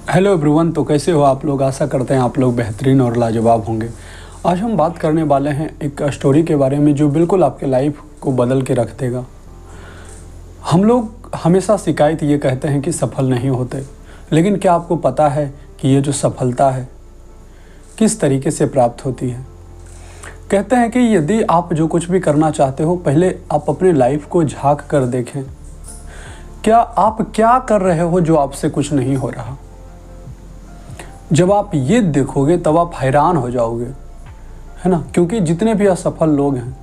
Hello everyone. तो कैसे हो आप लोग? आशा करते हैं आप लोग बेहतरीन और लाजवाब होंगे। आज हम बात करने वाले हैं एक स्टोरी के बारे में जो बिल्कुल आपके लाइफ को बदल के रख देगा। हम लोग हमेशा शिकायत ये कहते हैं कि सफल नहीं होते, लेकिन क्या आपको पता है कि ये जो सफलता है किस तरीके से प्राप्त होती है? कहते हैं कि यदि आप जो कुछ भी करना चाहते हो, पहले आप अपने लाइफ को झांक कर देखें। क्या आप क्या कर रहे हो जो आपसे कुछ नहीं हो रहा? जब आप ये देखोगे तब आप हैरान हो जाओगे, है ना? क्योंकि जितने भी असफल लोग हैं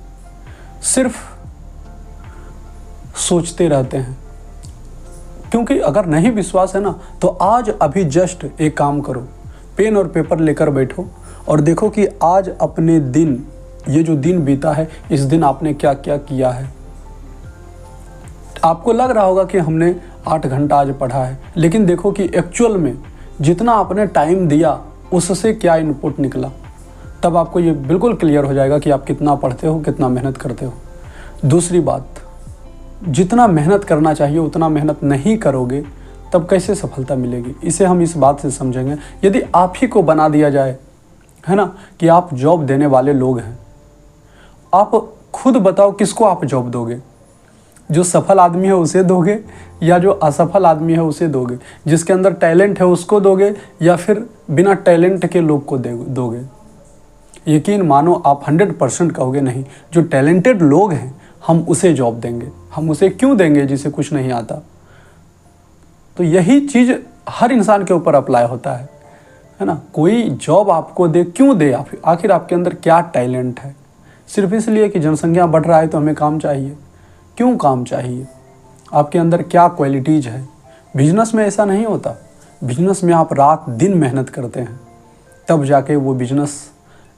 सिर्फ सोचते रहते हैं। क्योंकि अगर नहीं विश्वास है ना, तो आज अभी जस्ट एक काम करो, पेन और पेपर लेकर बैठो और देखो कि आज अपने दिन, ये जो दिन बीता है, इस दिन आपने क्या क्या किया है। आपको लग रहा होगा कि हमने 8 घंटा आज पढ़ा है, लेकिन देखो कि एक्चुअल में जितना आपने टाइम दिया उससे क्या इनपुट निकला। तब आपको ये बिल्कुल क्लियर हो जाएगा कि आप कितना पढ़ते हो, कितना मेहनत करते हो। दूसरी बात, जितना मेहनत करना चाहिए उतना मेहनत नहीं करोगे तब कैसे सफलता मिलेगी? इसे हम इस बात से समझेंगे। यदि आप ही को बना दिया जाए, है ना, कि आप जॉब देने वाले लोग हैं, आप खुद बताओ किसको आप जॉब दोगे? जो सफल आदमी है उसे दोगे या जो असफल आदमी है उसे दोगे? जिसके अंदर टैलेंट है उसको दोगे या फिर बिना टैलेंट के लोग को दोगे? यकीन मानो आप 100% कहोगे नहीं, जो टैलेंटेड लोग हैं हम उसे जॉब देंगे। हम उसे क्यों देंगे जिसे कुछ नहीं आता? तो यही चीज़ हर इंसान के ऊपर अप्लाई होता है ना? कोई जॉब आपको दे, क्यों दे? आखिर आपके अंदर क्या टैलेंट है? सिर्फ इसलिए कि जनसंख्या बढ़ रहा है तो हमें काम चाहिए। क्यों काम चाहिए? आपके अंदर क्या क्वालिटीज़ है? बिजनेस में ऐसा नहीं होता। बिजनेस में आप रात दिन मेहनत करते हैं, तब जाके वो बिजनेस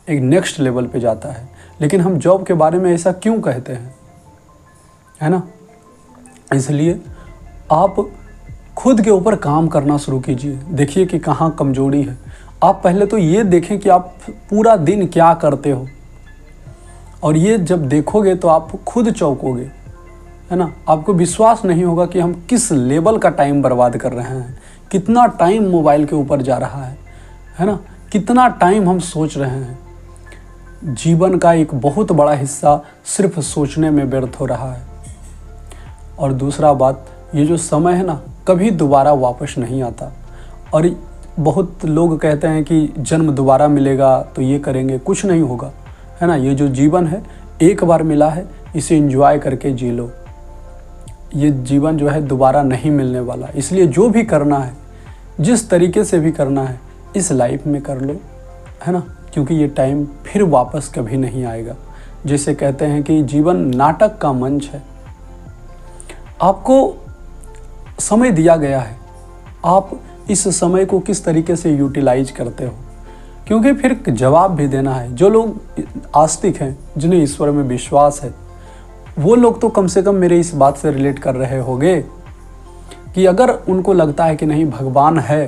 एक नेक्स्ट लेवल पे जाता है। लेकिन हम जॉब के बारे में ऐसा क्यों कहते हैं, है ना? इसलिए आप खुद के ऊपर काम करना शुरू कीजिए। देखिए कि कहाँ कमजोरी है। आप पहले तो ये देखें कि आप पूरा दिन क्या करते हो, और ये जब देखोगे तो आप खुद चौंकोगे, है ना? आपको विश्वास नहीं होगा कि हम किस लेवल का टाइम बर्बाद कर रहे हैं। कितना टाइम मोबाइल के ऊपर जा रहा है ना? कितना टाइम हम सोच रहे हैं। जीवन का एक बहुत बड़ा हिस्सा सिर्फ सोचने में व्यर्थ हो रहा है। और दूसरा बात, ये जो समय है ना, कभी दोबारा वापस नहीं आता। और बहुत लोग कहते हैं कि जन्म दोबारा मिलेगा तो ये करेंगे, कुछ नहीं होगा, है ना? ये जो जीवन है एक बार मिला है, इसे एंजॉय करके जी लो। ये जीवन जो है दोबारा नहीं मिलने वाला। इसलिए जो भी करना है, जिस तरीके से भी करना है, इस लाइफ में कर लो, है ना? क्योंकि ये टाइम फिर वापस कभी नहीं आएगा। जैसे कहते हैं कि जीवन नाटक का मंच है। आपको समय दिया गया है, आप इस समय को किस तरीके से यूटिलाइज करते हो, क्योंकि फिर जवाब भी देना है। जो लोग आस्तिक हैं, जिन्हें ईश्वर में विश्वास है, वो लोग तो कम से कम मेरे इस बात से रिलेट कर रहे होंगे कि अगर उनको लगता है कि नहीं भगवान है,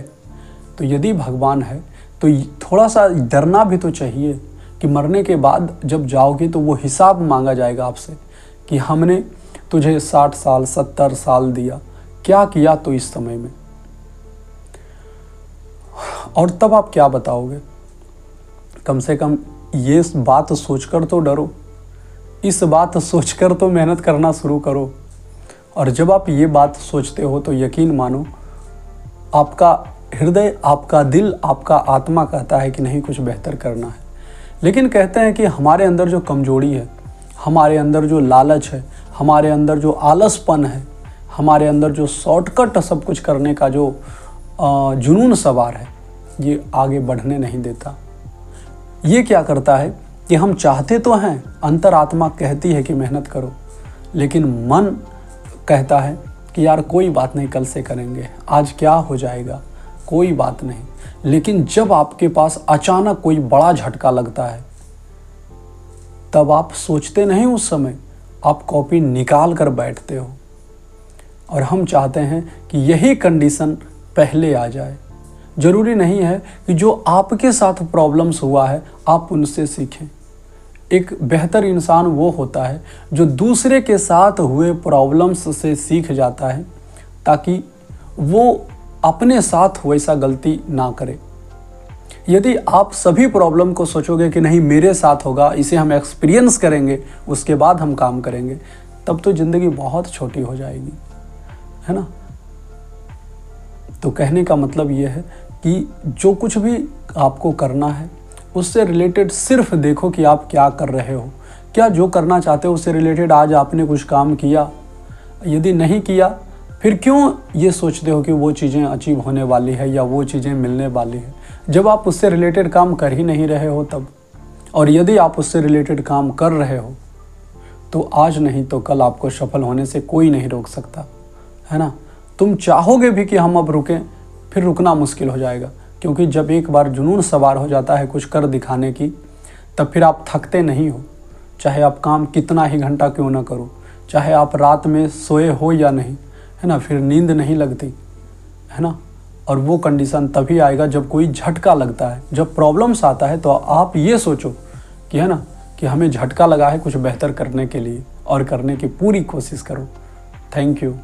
तो यदि भगवान है तो थोड़ा सा डरना भी तो चाहिए कि मरने के बाद जब जाओगे तो वो हिसाब मांगा जाएगा आपसे कि हमने तुझे 60 साल 70 साल दिया, क्या किया तो इस समय में? और तब आप क्या बताओगे? कम से कम ये बात सोचकर तो डरो। इस बात सोचकर तो मेहनत करना शुरू करो। और जब आप ये बात सोचते हो तो यकीन मानो आपका हृदय, आपका दिल, आपका आत्मा कहता है कि नहीं, कुछ बेहतर करना है। लेकिन कहते हैं कि हमारे अंदर जो कमजोरी है, हमारे अंदर जो लालच है, हमारे अंदर जो आलसपन है, हमारे अंदर जो शॉर्टकट सब कुछ करने का जो जुनून सवार है, ये आगे बढ़ने नहीं देता। ये क्या करता है कि हम चाहते तो हैं, अंतरात्मा कहती है कि मेहनत करो, लेकिन मन कहता है कि यार कोई बात नहीं, कल से करेंगे, आज क्या हो जाएगा, कोई बात नहीं। लेकिन जब आपके पास अचानक कोई बड़ा झटका लगता है, तब आप सोचते नहीं, उस समय आप कॉपी निकाल कर बैठते हो। और हम चाहते हैं कि यही कंडीशन पहले आ जाए। ज़रूरी नहीं है कि जो आपके साथ प्रॉब्लम्स हुआ है आप उनसे सीखें। एक बेहतर इंसान वो होता है जो दूसरे के साथ हुए प्रॉब्लम्स से सीख जाता है, ताकि वो अपने साथ वैसा गलती ना करें। यदि आप सभी प्रॉब्लम को सोचोगे कि नहीं मेरे साथ होगा, इसे हम एक्सपीरियंस करेंगे, उसके बाद हम काम करेंगे, तब तो ज़िंदगी बहुत छोटी हो जाएगी, है ना। तो कहने का मतलब ये है कि जो कुछ भी आपको करना है उससे रिलेटेड सिर्फ देखो कि आप क्या कर रहे हो, क्या जो करना चाहते हो उससे रिलेटेड आज आपने कुछ काम किया। यदि नहीं किया, फिर क्यों ये सोचते हो कि वो चीज़ें अचीव होने वाली है या वो चीज़ें मिलने वाली है, जब आप उससे रिलेटेड काम कर ही नहीं रहे हो तब। और यदि आप उससे रिलेटेड काम कर रहे हो तो आज नहीं तो कल आपको सफल होने से कोई नहीं रोक सकता, है ना। तुम चाहोगे भी कि हम अब रुकें, फिर रुकना मुश्किल हो जाएगा, क्योंकि जब एक बार जुनून सवार हो जाता है कुछ कर दिखाने की, तब फिर आप थकते नहीं हो। चाहे आप काम कितना ही घंटा क्यों ना करो, चाहे आप रात में सोए हो या नहीं, है ना, फिर नींद नहीं लगती, है ना। और वो कंडीशन तभी आएगा जब कोई झटका लगता है, जब प्रॉब्लम्स आता है, तो आप ये सोचो कि, है ना, कि हमें झटका लगा है कुछ बेहतर करने के लिए, और करने की पूरी कोशिश करो। Thank you.